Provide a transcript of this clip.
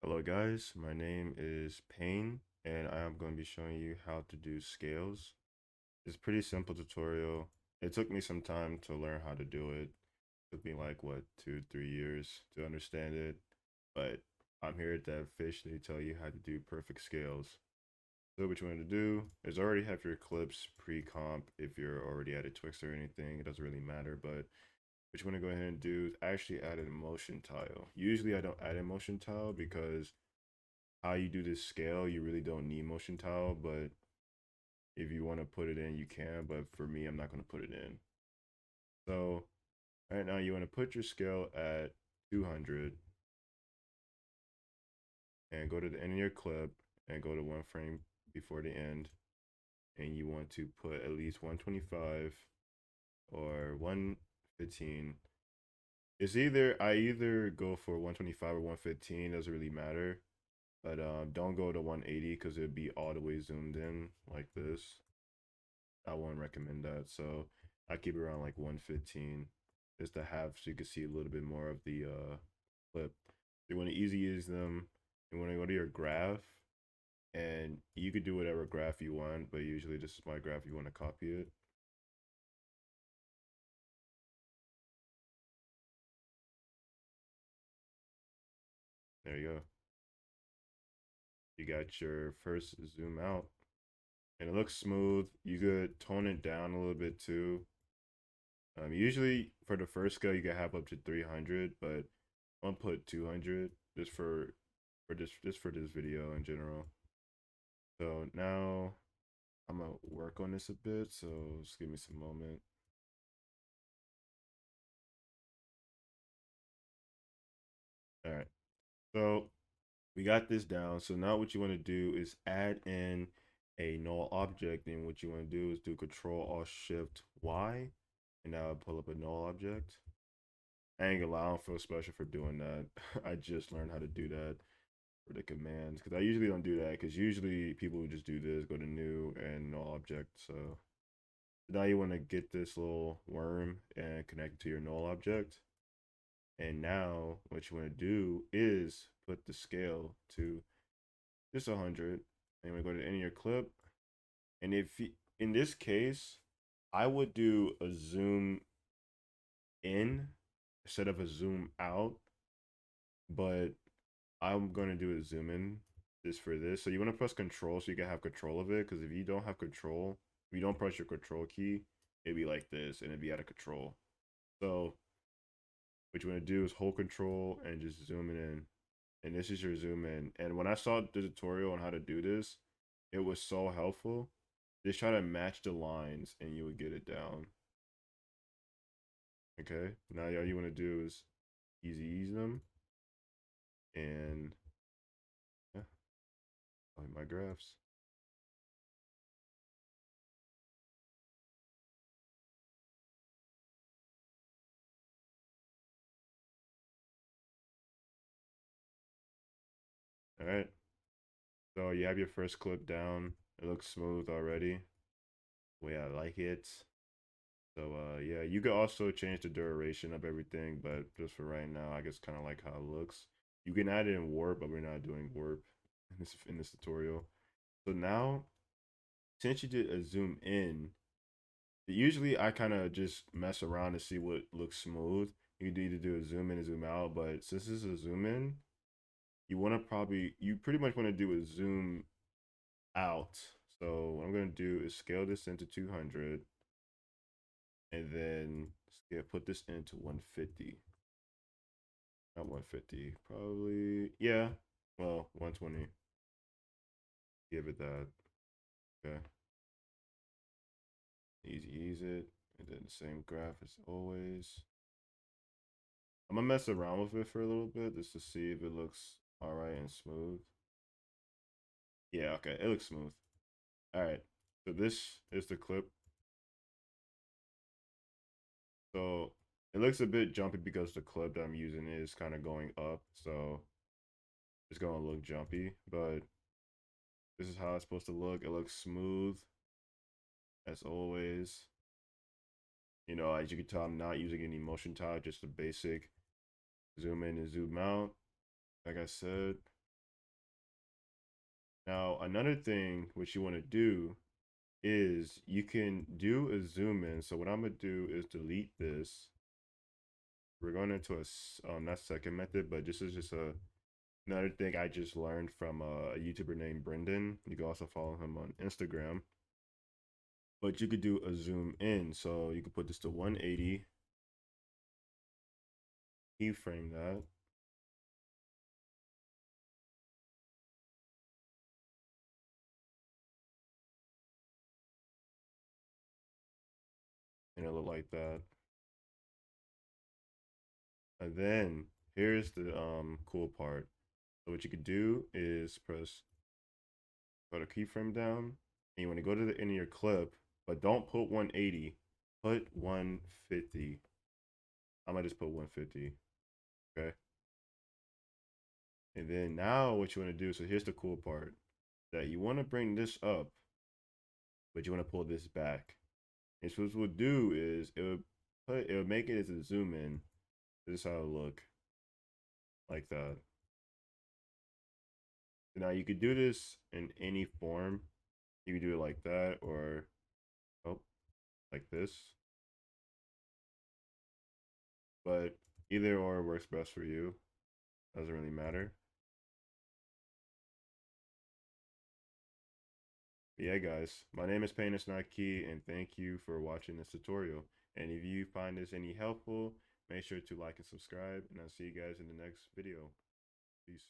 Hello guys, my name is Payne and I am going to be showing you how to do scales. It's a pretty simple tutorial. It took me some time to learn how to do it. It took me like what 2-3 years to understand it, but I'm here to officially tell you how to do perfect scales. So what you want to do is already have your clips pre-comp if you're already at a Twix or anything. It doesn't really matter, but what you want to go ahead and do is actually add a motion tile. Usually I don't add a motion tile because how you do this scale, you really don't need motion tile, but if you want to put it in, you can. But for me, I'm not going to put it in. So right now, you want to put your scale at 200 and go to the end of your clip and go to one frame before the end. And you want to put at least 125 or 115. I either go for 125 or 115, doesn't really matter. But don't go to 180 because it'd be all the way zoomed in like this. I wouldn't recommend that. So I keep it around like 115 just to have so you can see a little bit more of the clip. You want to easy use them. You want to go to your graph and you could do whatever graph you want, but usually this is my graph. You want to copy it. There you go. You got your first zoom out and it looks smooth. You could tone it down a little bit too. Usually for the first scale you can have up to 300, but I'll put 200 just for this video in general. So now I'm gonna work on this a bit. So just give me some moment. All right. So we got this down. So now what you want to do is add in a null object, and what you want to do is do Control Alt Shift Y, and now I'll pull up a null object. I ain't gonna lie, I don't feel special for doing that. I just learned how to do that for the commands because I usually don't do that because usually people would just do this, go to new and null object. So now you want to get this little worm and connect it to your null object. And now what you want to do is put the scale to just 100. And we go to the end of your clip. And in this case, I would do a zoom in instead of a zoom out, but I'm going to do a zoom in just for this. So you want to press control so you can have control of it. Because if you don't have control, if you don't press your control key, it'd be like this and it'd be out of control. So what you want to do is hold control and just zoom it in. And this is your zoom in. And when I saw the tutorial on how to do this, it was so helpful. Just try to match the lines and you would get it down. Okay, now all you want to do is ease them. And yeah, I'll hit my graphs. All right, so you have your first clip down. It looks smooth already. The way I like it. So yeah, you could also change the duration of everything, but just for right now, I just kind of like how it looks. You can add it in warp, but we're not doing warp in this tutorial. So now, since you did a zoom in, usually I kind of just mess around to see what looks smooth. You can either do a zoom in and zoom out, but since this is a zoom in, you pretty much want to do a zoom out. So what I'm gonna do is scale this into 200, and then put this into 150. Not 150, probably, yeah. Well, 120. Give it that. Okay. Ease it. And then the same graph as always. I'm gonna mess around with it for a little bit just to see if it looks all right and smooth. Yeah, okay, it looks smooth. All right, so this is the clip. So it looks a bit jumpy because the clip that I'm using is kind of going up, so it's gonna look jumpy, but this is how it's supposed to look. It looks smooth as always. You know, as you can tell, I'm not using any motion tile, just a basic zoom in and zoom out. Like I said, Now, another thing which you want to do is you can do a zoom in. So what I'm gonna do is delete this. We're going into a not second method, but this is just another thing I just learned from a YouTuber named Brendan. You can also follow him on Instagram. But you could do a zoom in. So you could put this to 180, keyframe that. And it'll look like that. And then here's the cool part. So what you could do is put a keyframe down, and you want to go to the end of your clip, but don't put 180, put 150. I'm gonna just put 150. Okay. And then now what you want to do, so here's the cool part, that you want to bring this up, but you want to pull this back. And so what we'll do is it would make it as a zoom in. This is how it'll look, like that. Now you could do this in any form. You can do it like that, or oh, like this. But either or works best for you. Doesn't really matter. But yeah, guys, my name is Pain Is Not Key, and thank you for watching this tutorial. And if you find this any helpful, make sure to like and subscribe, and I'll see you guys in the next video. Peace.